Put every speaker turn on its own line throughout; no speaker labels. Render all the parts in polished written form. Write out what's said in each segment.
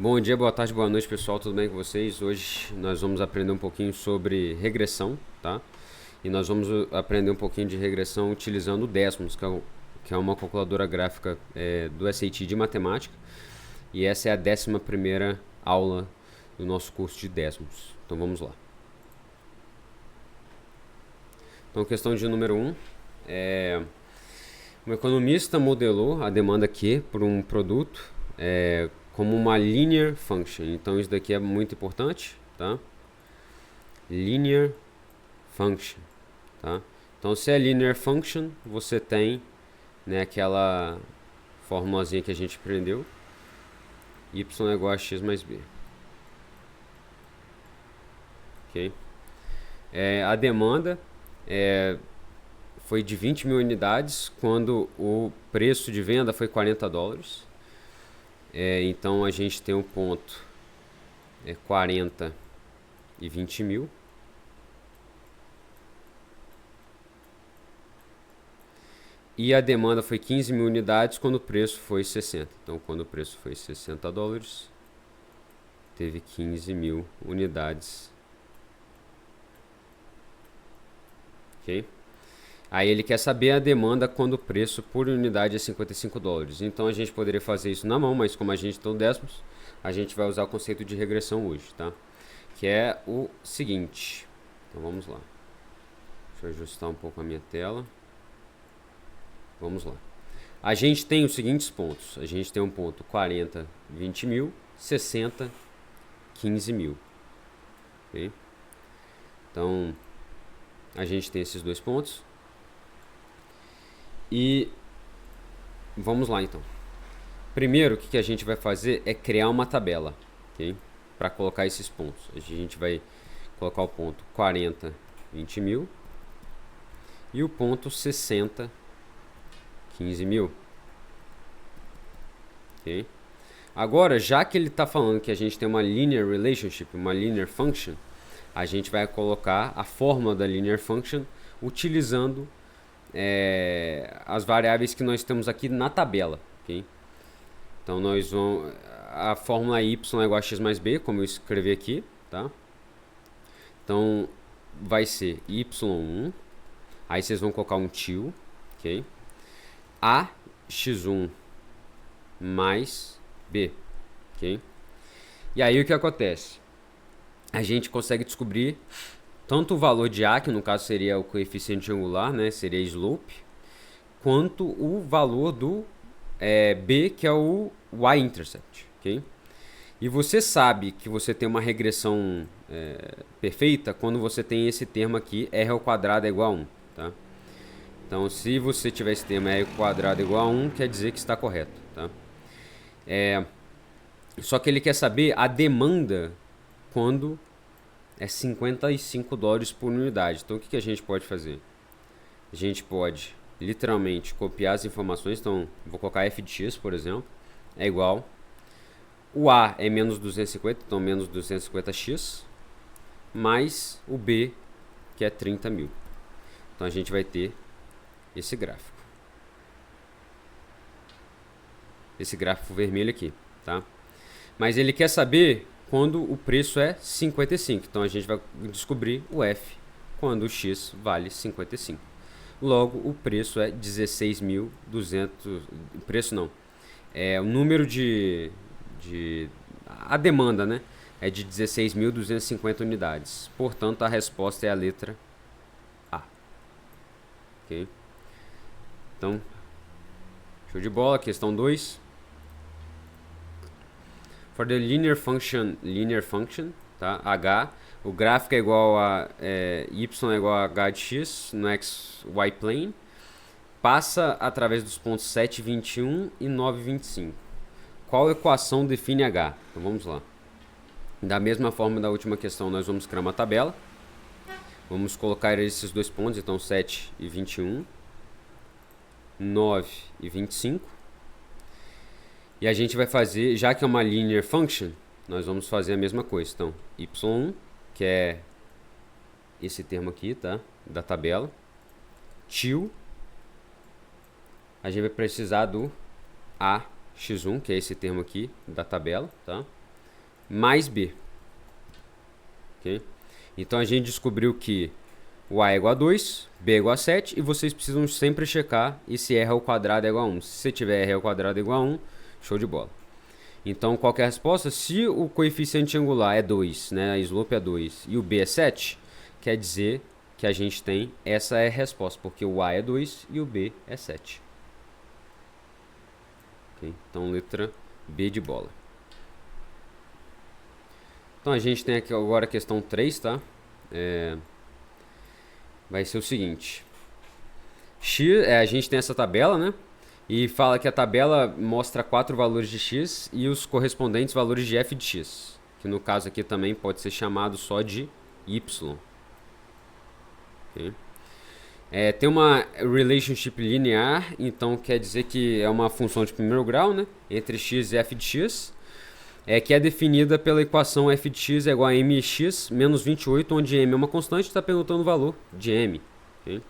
Bom dia, boa tarde, boa noite, pessoal. Tudo bem com vocês? Hoje nós vamos aprender um pouquinho sobre regressão, tá? E nós vamos aprender um pouquinho de regressão utilizando o Desmos, que é uma calculadora gráfica do SAT de matemática. E essa é a 11ª aula do nosso curso de Desmos. Então vamos lá. Então, questão de número 1. Um economista modelou a demanda Q por um produto como uma linear function. Então isso daqui é muito importante, tá? Linear function, tá? Então se é linear function, você tem, né, aquela formulazinha que a gente aprendeu, y é igual a x mais b. Ok? A demanda foi de 20 mil unidades quando o preço de venda foi $40. Então a gente tem um ponto 40 e 20 mil. E a demanda foi 15 mil unidades quando o preço foi 60. Então quando o preço foi $60, teve 15 mil unidades. Ok? Aí ele quer saber a demanda quando o preço por unidade é $55. Então a gente poderia fazer isso na mão, mas como a gente tem o Desmos, a gente vai usar o conceito de regressão hoje, tá? Que é o seguinte. Então vamos lá. Deixa eu ajustar um pouco a minha tela. Vamos lá. A gente tem os seguintes pontos. A gente tem um ponto 40, 20 mil, 60, 15 mil. Okay? Então a gente tem esses dois pontos. E vamos lá então. Primeiro, o que a gente vai fazer é criar uma tabela, okay? Para colocar esses pontos. A gente vai colocar o ponto 40, 20 mil e o ponto 60, 15 mil. Okay? Agora, já que ele está falando que a gente tem uma linear relationship, uma linear function, a gente vai colocar a fórmula da linear function utilizando as variáveis que nós temos aqui na tabela. Okay? Então nós vamos, a fórmula y é igual a x mais b, como eu escrevi aqui, tá? Então vai ser y1, aí vocês vão colocar um til, ok? A x1 mais b, ok? E aí o que acontece? A gente consegue descobrir tanto o valor de A, que no caso seria o coeficiente angular, né, seria slope, quanto o valor do B, que é o y-intercept. Okay? E você sabe que você tem uma regressão perfeita quando você tem esse termo aqui, r ao quadrado é igual a 1. Tá? Então, se você tiver esse termo r ao quadrado é igual a 1, quer dizer que está correto. Tá? Só que ele quer saber a demanda quando é $55 por unidade. Então o que a gente pode fazer? A gente pode literalmente copiar as informações. Então vou colocar f de x, por exemplo, é igual. O A é menos 250, então menos 250x, mais o B, que é 30 mil. Então a gente vai ter esse gráfico. Esse gráfico vermelho aqui, tá? Mas ele quer saber quando o preço é 55. Então a gente vai descobrir o F quando o X vale 55. Logo, o preço é 16.200. O preço não. O número a demanda, né? É de 16.250 unidades. Portanto, a resposta é a letra A. Ok? Então, show de bola. Questão 2. For the linear function, tá? H, o gráfico é igual a y é igual a h de x no xy plane, passa através dos pontos 7,21 e 9,25. Qual equação define h? Então vamos lá. Da mesma forma da última questão, nós vamos criar uma tabela. Vamos colocar esses dois pontos, então 7,21, 9,25. E a gente vai fazer, já que é uma linear function, nós vamos fazer a mesma coisa. Então, y1, que é esse termo aqui, tá? Da tabela. Til, a gente vai precisar do AX1, que é esse termo aqui da tabela, tá? mais b. Okay? Então a gente descobriu que o a é igual a 2, b é igual a 7, e vocês precisam sempre checar e se r ao quadrado é igual a 1. Se você tiver r ao quadrado igual a 1, show de bola. Então qual que é a resposta? Se o coeficiente angular é 2, né, a slope é 2 e o b é 7, quer dizer que a gente tem, essa é a resposta, porque o a é 2 e o b é 7. Okay? Então letra B de bola. Então a gente tem aqui agora a questão 3, tá? Vai ser o seguinte. A gente tem essa tabela, né? E fala que a tabela mostra 4 valores de x e os correspondentes valores de f de x. Que no caso aqui também pode ser chamado só de y. Okay? Tem uma relationship linear, então quer dizer que é uma função de primeiro grau, né? Entre x e f de x. Que é definida pela equação f de x é igual a mx menos 28, onde m é uma constante e está perguntando o valor de m. Okay?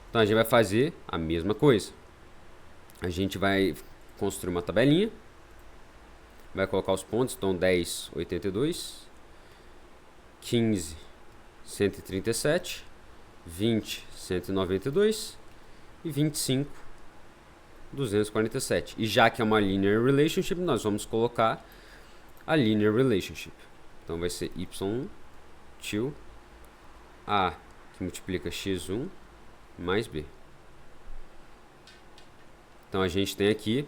Então a gente vai fazer a mesma coisa. A gente vai construir uma tabelinha, vai colocar os pontos, então 10, 82, 15, 137, 20, 192 e 25, 247. E já que é uma linear relationship, nós vamos colocar a linear relationship. Então vai ser y1 til a que multiplica x1 mais b. Então a gente tem aqui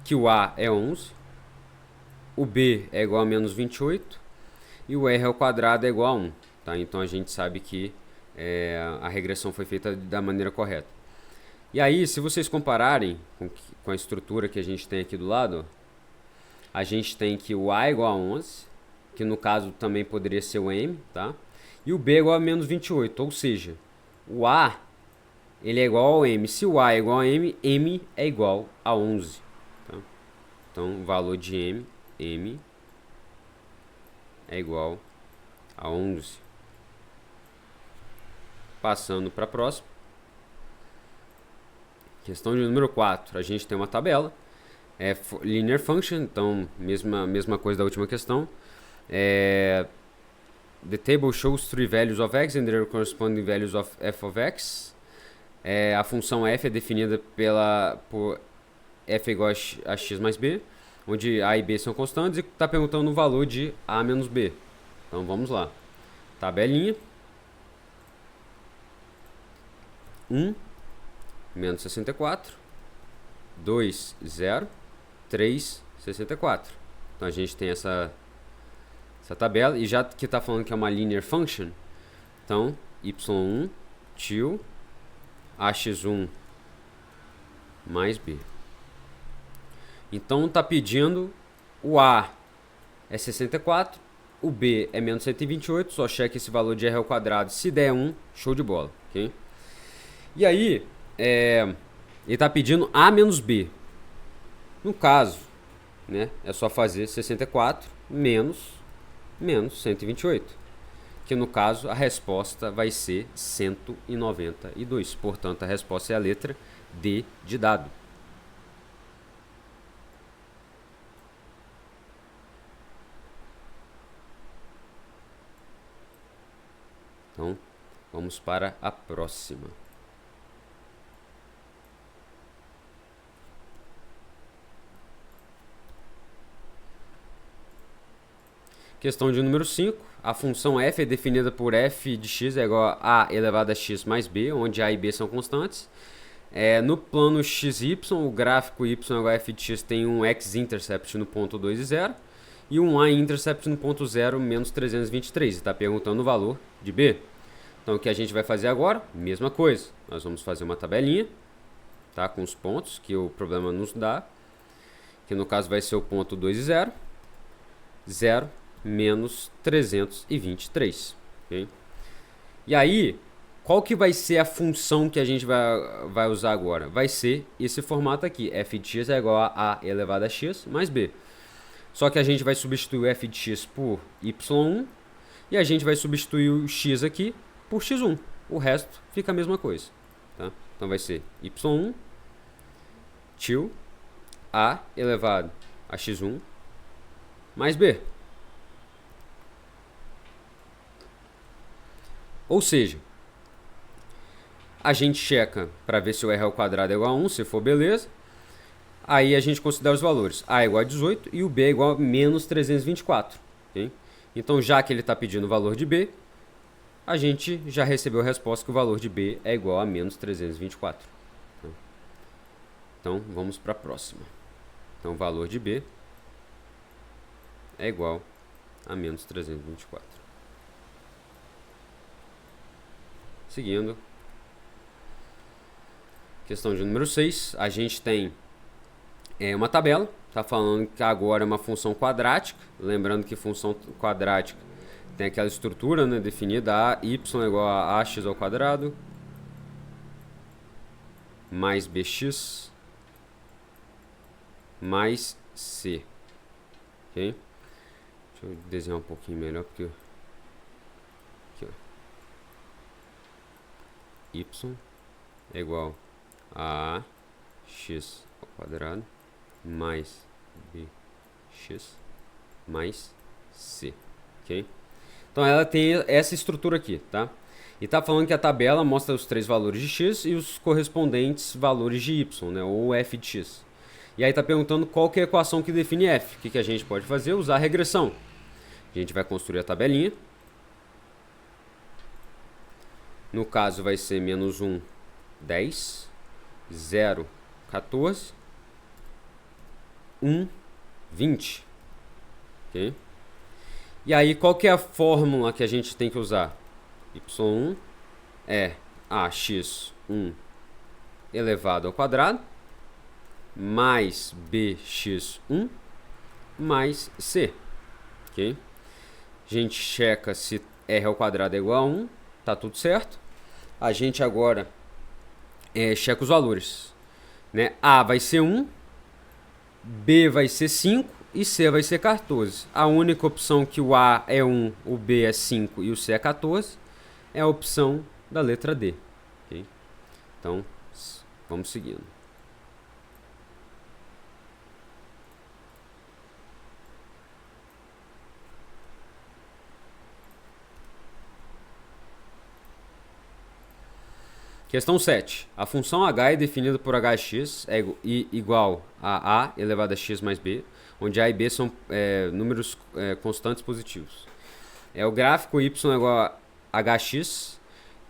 que o a é 11, o b é igual a menos 28 e o r ao quadrado é igual a 1. Tá? Então a gente sabe que a regressão foi feita da maneira correta. E aí, se vocês compararem com a estrutura que a gente tem aqui do lado, a gente tem que o a é igual a 11, que no caso também poderia ser o m, tá? E o b é igual a menos 28, ou seja, o a ele é igual ao m. Se o a é igual a m, m é igual a 11. Tá? Então, o valor de m é igual a 11. Passando para a próxima. Questão de número 4. A gente tem uma tabela. Linear function, então, mesma coisa da última questão. The table shows 3 values of x and their corresponding values of f of x. A função f é definida por f igual a x mais b, onde a e b são constantes e está perguntando o valor de a menos b. Então vamos lá. Tabelinha. 1, menos 64, 2, 0, 3, 64. Então a gente tem essa tabela, e já que está falando que é uma linear function, então y1 til ax1 mais b. Então está pedindo o a é 64, o b é menos 128, só checa esse valor de r ao quadrado, se der 1, show de bola. Okay? E aí, ele está pedindo a menos b. No caso, né, é só fazer 64 menos 128. Que no caso, a resposta vai ser 192. Portanto, a resposta é a letra D de dado. Então, vamos para a próxima. Questão de número 5. A função f é definida por f de x é igual a elevado a x mais b, onde a e b são constantes. No plano xy, o gráfico y igual a f de x tem um x-intercept no ponto 2 e 0 e um y-intercept no ponto 0, menos 323. Está perguntando o valor de b. Então, o que a gente vai fazer agora? Mesma coisa. Nós vamos fazer uma tabelinha, tá, com os pontos que o problema nos dá, que no caso vai ser o ponto 2 e 0, 0, menos 323. Okay? E aí, qual que vai ser a função que a gente vai usar agora? Vai ser esse formato aqui, f de x é igual a elevado a x mais b. Só que a gente vai substituir o f de x por y1 e a gente vai substituir o x aqui por x1. O resto fica a mesma coisa. Tá? Então vai ser y1 til A elevado a x1 mais B. Ou seja, a gente checa para ver se o r ao quadrado é igual a 1, se for beleza. Aí a gente considera os valores. A é igual a 18 e o B é igual a menos 324. Okay? Então, já que ele está pedindo o valor de B, a gente já recebeu a resposta que o valor de B é igual a menos 324. Então, vamos para a próxima. Então, o valor de B é igual a menos 324. Seguindo. Questão de número 6. A gente tem uma tabela. Está falando que agora é uma função quadrática. Lembrando que função quadrática tem aquela estrutura, né, definida. A y é igual a ax ao quadrado mais bx mais c. Ok? Deixa eu desenhar um pouquinho melhor, porque aqui, ó. Y é igual a x ao quadrado mais bx mais c. Ok? Então ela tem essa estrutura aqui, tá? E tá falando que a tabela mostra os 3 valores de x e os correspondentes valores de y, né? Ou f de x. E aí tá perguntando qual que é a equação que define f. O que a gente pode fazer? Usar a regressão. A gente vai construir a tabelinha. No caso vai ser menos 1, 10, 0, 14, 1, 20. Ok? E aí qual que é a fórmula que a gente tem que usar? y1 é ax1 elevado ao quadrado mais bx1 mais c. Ok? A gente checa se r ao quadrado é igual a 1. Tá tudo certo. A gente agora checa os valores. Né? A vai ser 1, B vai ser 5 e C vai ser 14. A única opção que o A é 1, o B é 5 e o C é 14 é a opção da letra D. Okay? Então, vamos seguindo. Questão 7. A função h é definida por hx é igual a a elevado a x mais b, onde a e b são números constantes positivos. O gráfico y é igual a hx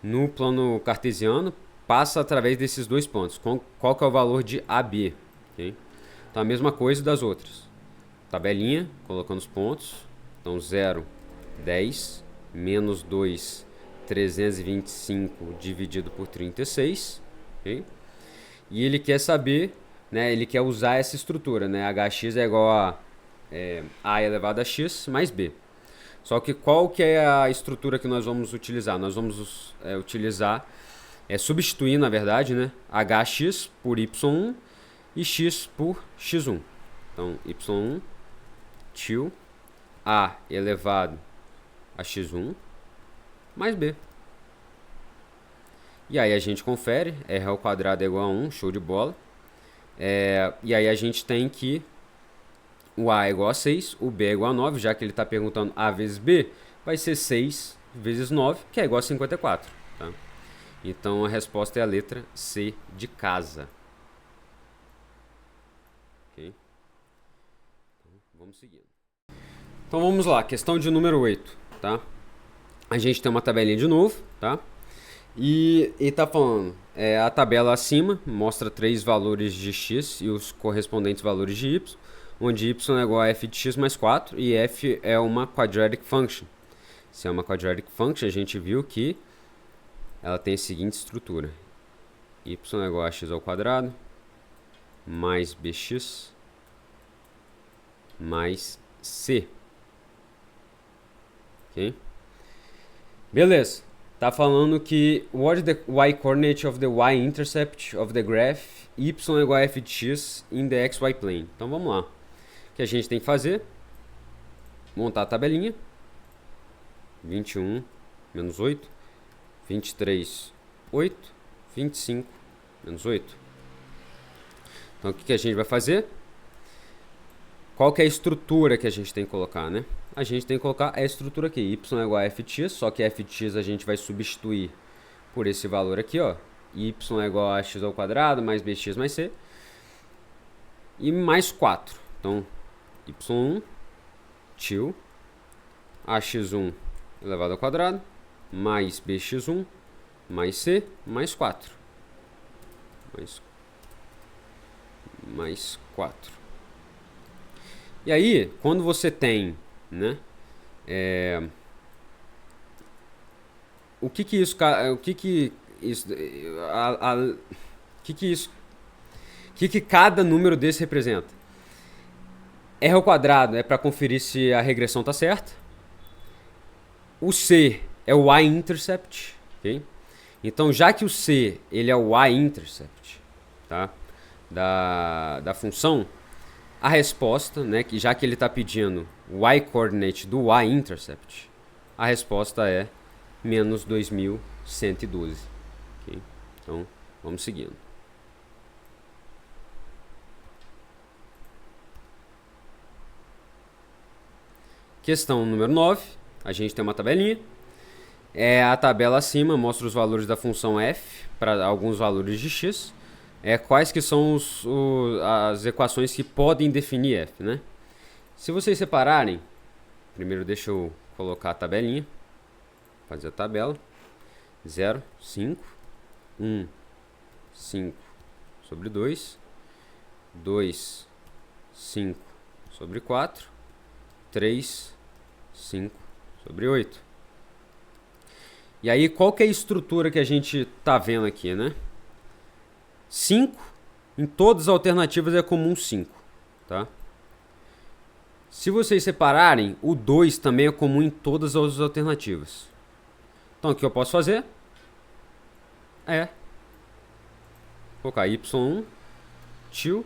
no plano cartesiano passa através desses dois pontos. Qual que é o valor de AB? Okay? Então, a mesma coisa das outras. Tabelinha, colocando os pontos. Então, 0, 10, menos 2, 325 dividido por 36, okay? E ele quer saber, né, ele quer usar essa estrutura, né, hx é igual a elevado a x mais b. Só que qual que é a estrutura que nós vamos utilizar? Nós vamos utilizar, substituir, na verdade, né, hx por y1 e x por x1. Então, y1 tio a elevado a x1 mais b. E aí a gente confere, r ao quadrado é igual a 1, show de bola. E aí a gente tem que o a é igual a 6, o b é igual a 9, já que ele está perguntando a vezes b, vai ser 6 vezes 9, que é igual a 54. Tá? Então a resposta é a letra C de casa. Okay? Então, vamos seguindo. Então vamos lá, questão de número 8. Tá? A gente tem uma tabelinha de novo, tá? E tá falando, a tabela acima mostra 3 valores de x e os correspondentes valores de y, onde y é igual a f de x mais 4 e f é uma quadratic function. Se é uma quadratic function, a gente viu que ela tem a seguinte estrutura. Y é igual a x ao quadrado mais bx mais c. Ok? Beleza. Tá falando que what is the y-coordinate of the y-intercept of the graph y é igual a f de x in the xy plane. Então vamos lá. O que a gente tem que fazer? Montar a tabelinha. 21 menos 8. 23, 8. 25 menos 8. Então o que a gente vai fazer? qual que é a estrutura que a gente tem que colocar, né? A gente tem que colocar a estrutura aqui, y é igual a fx, só que fx a gente vai substituir por esse valor aqui, ó. Y é igual a x ao quadrado mais bx mais c. E mais 4. Então, y1 tio ax1 elevado ao quadrado mais bx1 mais c mais 4. Mais 4. E aí, quando você tem, né, o que isso cada número desse representa? R ao quadrado é para conferir se a regressão está certa. O C é o y-intercept, ok? Então, já que o C ele é o y-intercept, tá, da função, a resposta, né, que já que ele está pedindo o y-coordinate do y-intercept, a resposta é menos 2112. Okay? Então, vamos seguindo. Questão número 9. A gente tem uma tabelinha. A tabela acima mostra os valores da função f para alguns valores de x. Quais que são as equações que podem definir f, né? Se vocês separarem, primeiro deixa eu colocar a tabelinha, fazer a tabela, 0, 5, 1, 5 sobre 2, 2, 5 sobre 4, 3, 5 sobre 8. E aí, qual que é a estrutura que a gente tá vendo aqui, né? 5, em todas as alternativas é comum 5, tá? Se vocês separarem, o 2 também é comum em todas as alternativas. Então, o que eu posso fazer colocar y1 tio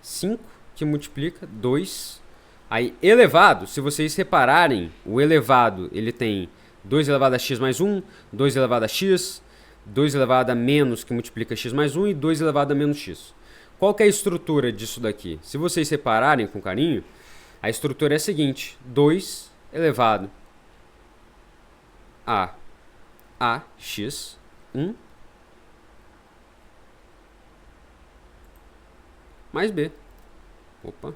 5, que multiplica 2. Aí, elevado, se vocês separarem, o elevado, ele tem 2 elevado a x mais 1, 2 elevado a x, 2 elevado a menos, que multiplica x mais 1, e 2 elevado a menos x. Qual que é a estrutura disso daqui? Se vocês separarem com carinho, a estrutura é a seguinte: 2 elevado a x1 mais b. Opa.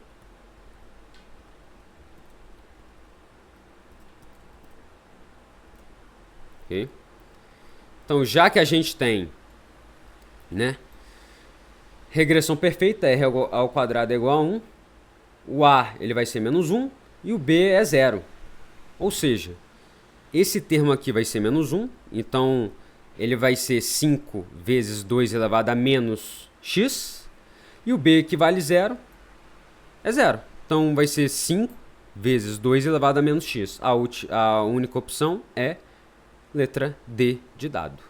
Ok? Então, já que a gente tem, né, regressão perfeita, r ao quadrado é igual a 1, o a ele vai ser menos 1 e o b é 0. Ou seja, esse termo aqui vai ser menos 1, então ele vai ser 5 vezes 2 elevado a menos x, e o b que vale 0 é 0. Então vai ser 5 vezes 2 elevado a menos x. A única opção é letra D de dado.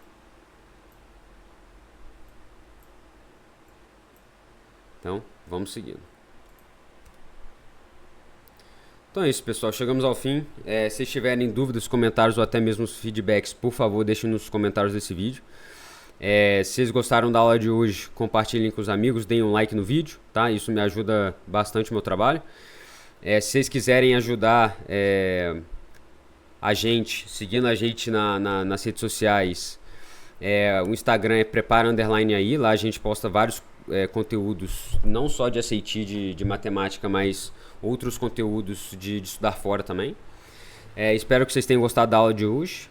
Então, vamos seguindo. Então é isso, pessoal. Chegamos ao fim. Se tiverem dúvidas, comentários ou até mesmo feedbacks, por favor, deixem nos comentários desse vídeo. Se vocês gostaram da aula de hoje, compartilhem com os amigos, deem um like no vídeo, tá? Isso me ajuda bastante no meu trabalho. Se vocês quiserem ajudar a gente, seguindo a gente nas redes sociais, o Instagram é prepara_aí, lá a gente posta vários conteúdos, não só de SAT, de matemática, mas outros conteúdos de estudar fora também. Espero que vocês tenham gostado da aula de hoje,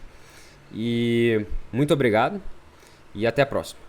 e muito obrigado, e até a próxima.